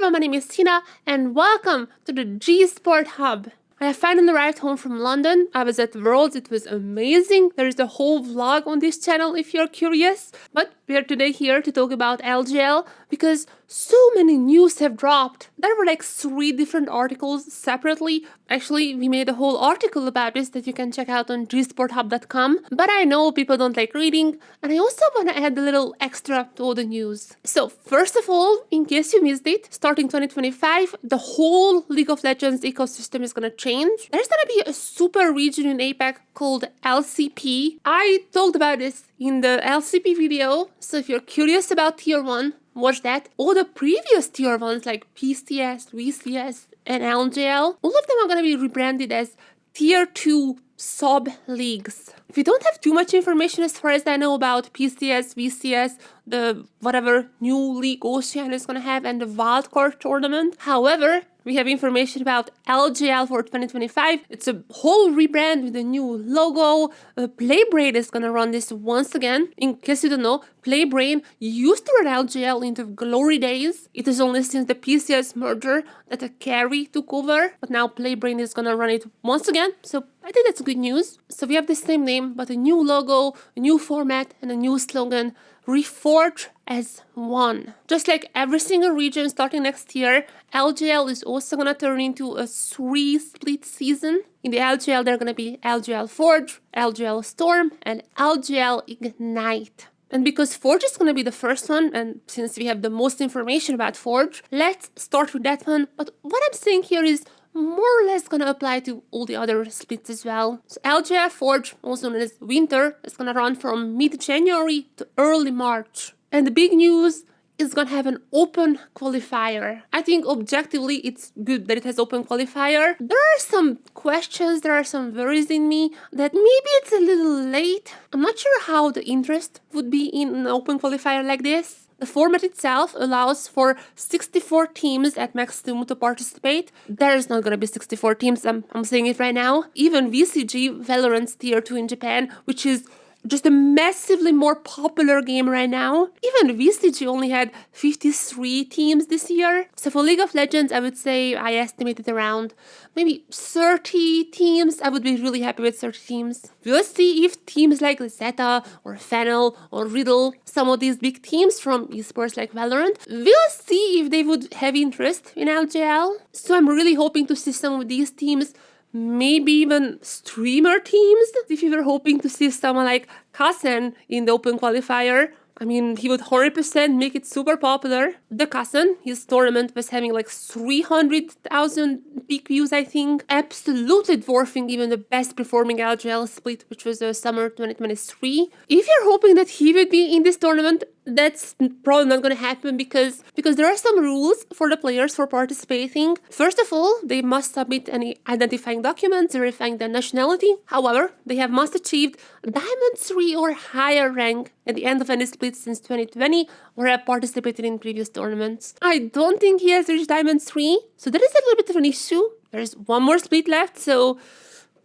everyone, my name is Tina and welcome to the G Sport Hub. I have finally arrived home from London. I was at Worlds, it was amazing. There is a whole vlog on this channel if you're curious. But we are today here to talk about LJL because so many news have dropped. There were like 3 different articles separately. Actually, we made a whole article about this that you can check out on gsporthub.com. But I know people don't like reading, and I also want to add a little extra to all the news. So first of all, in case you missed it, starting 2025, the whole League of Legends ecosystem is going to change. There's going to be a super region in APAC called LCP. I talked about this in the LCP video, so if you're curious about Tier 1, watch that. All the previous Tier 1s like PCS, VCS, and LJL, all of them are going to be rebranded as Tier 2 sub-leagues. If you don't have too much information as far as I know about PCS, VCS, the whatever new league Oceania is going to have, and the wildcard tournament. However, we have information about LJL for 2025. It's a whole rebrand with a new logo. Playbrain is going to run this once again. In case you don't know, Playbrain used to run LJL in the glory days. It is only since the PCS merger that a carry took over. But now Playbrain is going to run it once again. So I think that's good news. So we have the same name, but a new logo, a new format, and a new slogan. Reforge as one. Just like every single region starting next year, LJL is also going to turn into a 3-split season. In the LJL, there are going to be LJL Forge, LJL Storm, and LJL IGNITE. And because Forge is going to be the first one, and since we have the most information about Forge, let's start with that one. But what I'm saying here is more or less going to apply to all the other splits as well. So LJL Forge, also known as Winter, is going to run from mid-January to early March. And the big news is going to have an open qualifier. I think objectively it's good that it has open qualifier. There are some questions, there are some worries in me that maybe it's a little late. I'm not sure how the interest would be in an open qualifier like this. The format itself allows for 64 teams at maximum to participate. There's not going to be 64 teams, I'm saying it right now. Even VCG, Valorant's Tier 2 in Japan, which is just a massively more popular game right now. Even VCG only had 53 teams this year. So for League of Legends, I would say I estimated around maybe 30 teams. I would be really happy with 30 teams. We'll see if teams like Zeta or Fennel or Riddle, some of these big teams from esports like Valorant, we'll see if they would have interest in LJL. So I'm really hoping to see some of these teams, maybe even streamer teams. If you were hoping to see someone like Kassen in the open qualifier, I mean, he would 100% make it super popular. The Kassen, his tournament was having like 300,000 peak views, I think. Absolutely dwarfing even the best performing LJL split, which was the summer 2023. If you're hoping that he would be in this tournament, that's probably not going to happen because there are some rules for the players for participating. First of all, they must submit any identifying documents verifying their nationality. However, they must achieved Diamond 3 or higher rank at the end of any split since 2020 or have participated in previous tournaments. I don't think he has reached Diamond 3, so that is a little bit of an issue. There's one more split left, so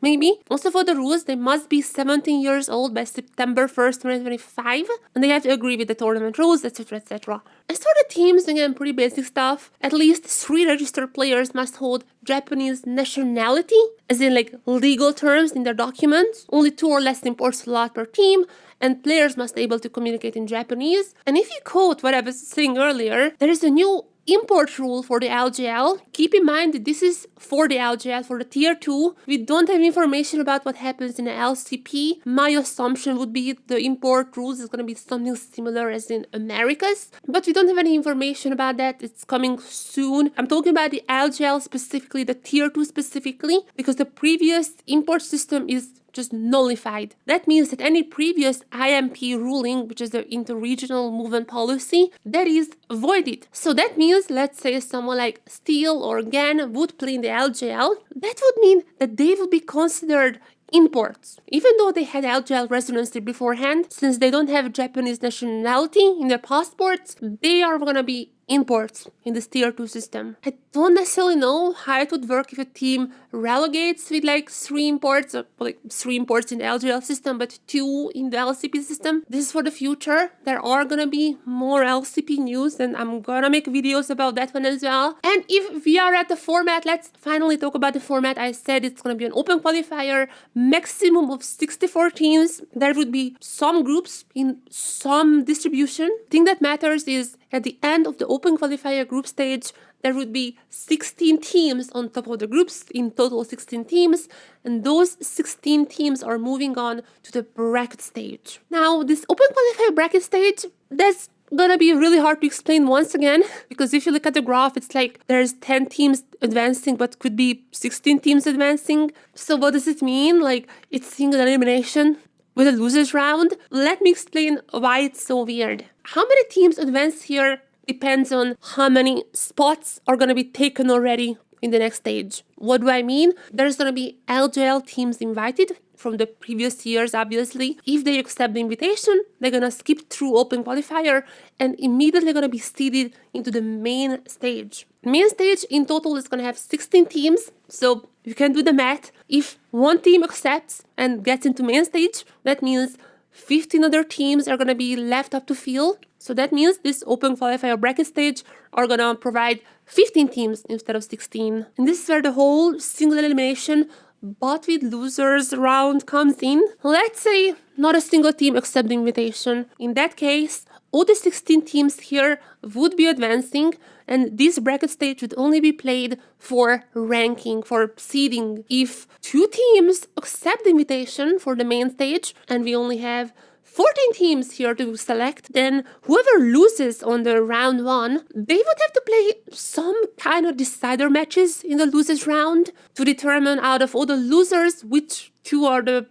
maybe. Also for the rules, they must be 17 years old by September 1st, 2025, and they have to agree with the tournament rules, etc, etc. As for the teams, again, pretty basic stuff. At least 3 registered players must hold Japanese nationality, as in like legal terms in their documents. Only 2 or less imports allowed per team, and players must be able to communicate in Japanese. And if you quote what I was saying earlier, there is a new import rule for the LJL. Keep in mind that this is for the LJL, for the Tier 2. We don't have information about what happens in the LCP. My assumption would be the import rules is going to be something similar as in Americas, but we don't have any information about that. It's coming soon. I'm talking about the LJL specifically, the Tier 2 specifically, because the previous import system is just nullified. That means that any previous IMP ruling, which is the interregional movement policy, that is voided. So that means, let's say someone like Steel or GAN would play in the LJL, that would mean that they would be considered imports. Even though they had LJL residency beforehand, since they don't have Japanese nationality in their passports, they are going to be imports in this tier 2 system. I don't necessarily know how it would work if a team relegates with like 3 imports, or like 3 imports in the LJL system, but 2 in the LCP system. This is for the future. There are gonna be more LCP news, and I'm gonna make videos about that one as well. And if we are at the format, let's finally talk about the format. I said it's gonna be an open qualifier, maximum of 64 teams. There would be some groups in some distribution. The thing that matters is at the end of the open qualifier group stage, there would be 16 teams on top of the groups, in total 16 teams, and those 16 teams are moving on to the bracket stage. Now, this open qualifier bracket stage, that's gonna be really hard to explain once again, because if you look at the graph, it's like there's 10 teams advancing, but could be 16 teams advancing. So what does it mean? Like, it's single elimination with a losers round? Let me explain why it's so weird. How many teams advance here depends on how many spots are going to be taken already in the next stage. What do I mean? There's going to be LJL teams invited from the previous years, obviously. If they accept the invitation, they're going to skip through open qualifier and immediately going to be seeded into the main stage. Main stage in total is going to have 16 teams, so you can do the math. If one team accepts and gets into main stage, that means 15 other teams are going to be left up to field. So that means this open qualifier bracket stage are going to provide 15 teams instead of 16. And this is where the whole single elimination but with losers round comes in. Let's say not a single team accepts the invitation. In that case, all the 16 teams here would be advancing, and this bracket stage would only be played for ranking, for seeding. If 2 teams accept the invitation for the main stage, and we only have 14 teams here to select, then whoever loses on the round 1, they would have to play some kind of decider matches in the losers round to determine out of all the losers which 2 are the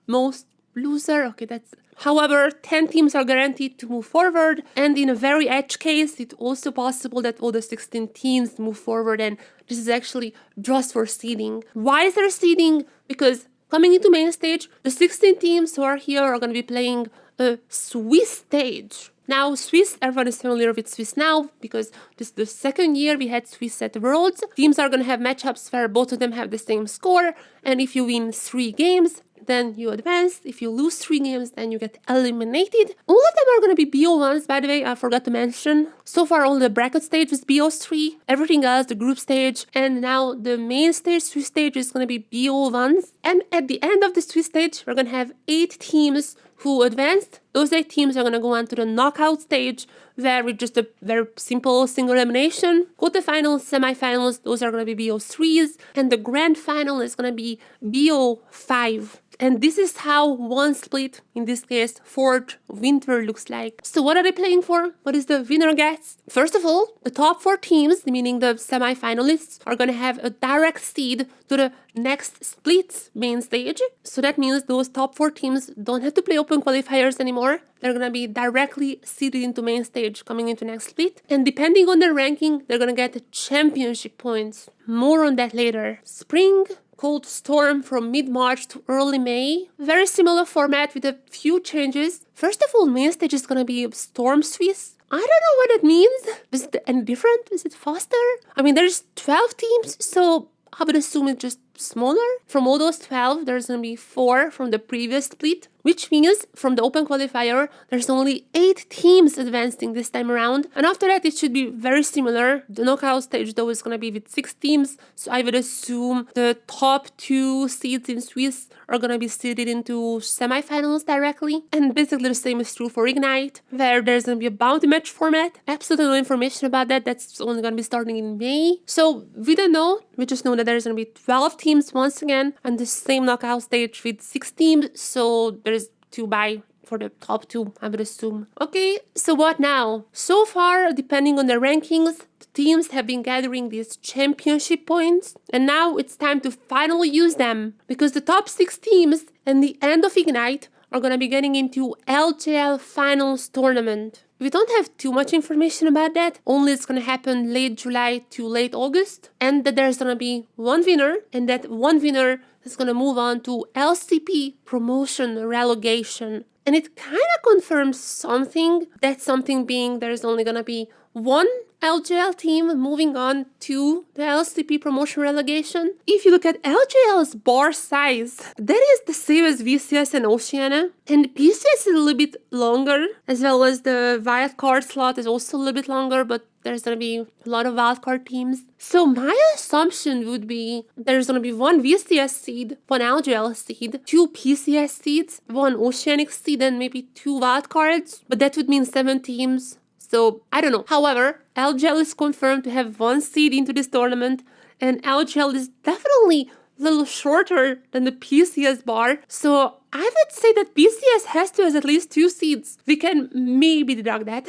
most loser. Okay, that's... However, 10 teams are guaranteed to move forward, and in a very edge case, it's also possible that all the 16 teams move forward, and this is actually just for seeding. Why is there seeding? Because coming into main stage, the 16 teams who are here are going to be playing a Swiss stage. Now, Swiss, everyone is familiar with Swiss now, because this is the second year we had Swiss at Worlds. Teams are going to have matchups where both of them have the same score, and if you win 3 games, then you advance. If you lose 3 games, then you get eliminated. All of them are going to be BO1s, by the way, I forgot to mention. So far, all the bracket stage was BO3, everything else, the group stage, and now the main stage, Swiss stage, is going to be BO1s. And at the end of the Swiss stage, we're going to have 8 teams who advanced. Those 8 teams are going to go on to the knockout stage, where with just a very simple single elimination. Quarterfinals, semifinals, those are going to be BO3s, and the grand final is going to be BO5. And this is how one split, in this case, Forge Winter, looks like. So what are they playing for? What is the winner gets? First of all, the top 4 teams, meaning the semi-finalists, are going to have a direct seed to the next split main stage. So that means those top 4 teams don't have to play open qualifiers anymore. They're going to be directly seeded into main stage coming into next split. And depending on their ranking, they're going to get the championship points. More on that later. Spring called Storm from mid-March to early May. Very similar format with a few changes. First of all, main stage is going to be Storm Swiss. I don't know what it means. Is it any different? Is it faster? I mean, there's 12 teams, so I would assume it's just smaller. From all those 12, there's going to be 4 from the previous split, which means from the open qualifier, there's only 8 teams advancing this time around. And after that, it should be very similar. The knockout stage, though, is going to be with 6 teams. So I would assume the top 2 seeds in Swiss are going to be seeded into semifinals directly. And basically the same is true for Ignite, where there's going to be a bounty match format. Absolutely no information about that. That's only going to be starting in May. So we don't know. We just know that there's going to be 12 teams once again, and the same knockout stage with 6 teams, so there's 2 bye for the top 2, I would assume. Okay, so what now? So far, depending on the rankings, the teams have been gathering these championship points, and now it's time to finally use them, because the top 6 teams and the end of Ignite are going to be getting into LJL Finals tournament. We don't have too much information about that, only it's going to happen late July to late August, and that there's going to be one winner, and that one winner is going to move on to LCP Promotion relegation. And it kind of confirms something, that something being there's only going to be one LJL team moving on to the LCP promotion relegation. If you look at LJL's bar size, that is the same as VCS and Oceania. And PCS is a little bit longer, as well as the wildcard slot is also a little bit longer, but there's going to be a lot of wildcard teams. So my assumption would be there's going to be one VCS seed, one LJL seed, two PCS seeds, one Oceanic seed, and maybe two wildcards. But that would mean 7 teams. So I don't know. However, LJL is confirmed to have 1 seed into this tournament, and LJL is definitely a little shorter than the PCS bar. So I would say that PCS has to have at least 2 seeds. We can maybe deduct that.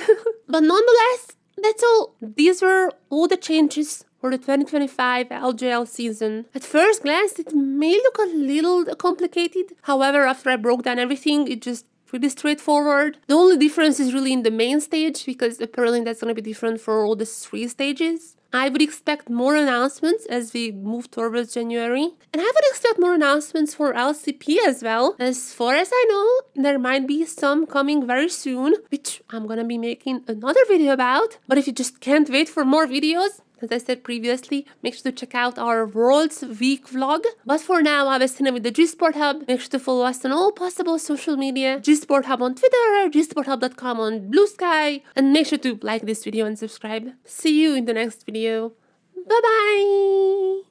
But nonetheless, that's all. These were all the changes for the 2025 LJL season. At first glance, it may look a little complicated. However, after I broke down everything, it just pretty straightforward. The only difference is really in the main stage, because apparently that's going to be different for all the 3 stages. I would expect more announcements as we move towards January. And I would expect more announcements for LCP as well. As far as I know, there might be some coming very soon, which I'm gonna be making another video about. But if you just can't wait for more videos, as I said previously, make sure to check out our Worlds Week vlog. But for now, I was Tina with the G-Sport Hub. Make sure to follow us on all possible social media. G-Sport Hub on Twitter, gsporthub.com on Blue Sky. And make sure to like this video and subscribe. See you in the next video. Bye-bye!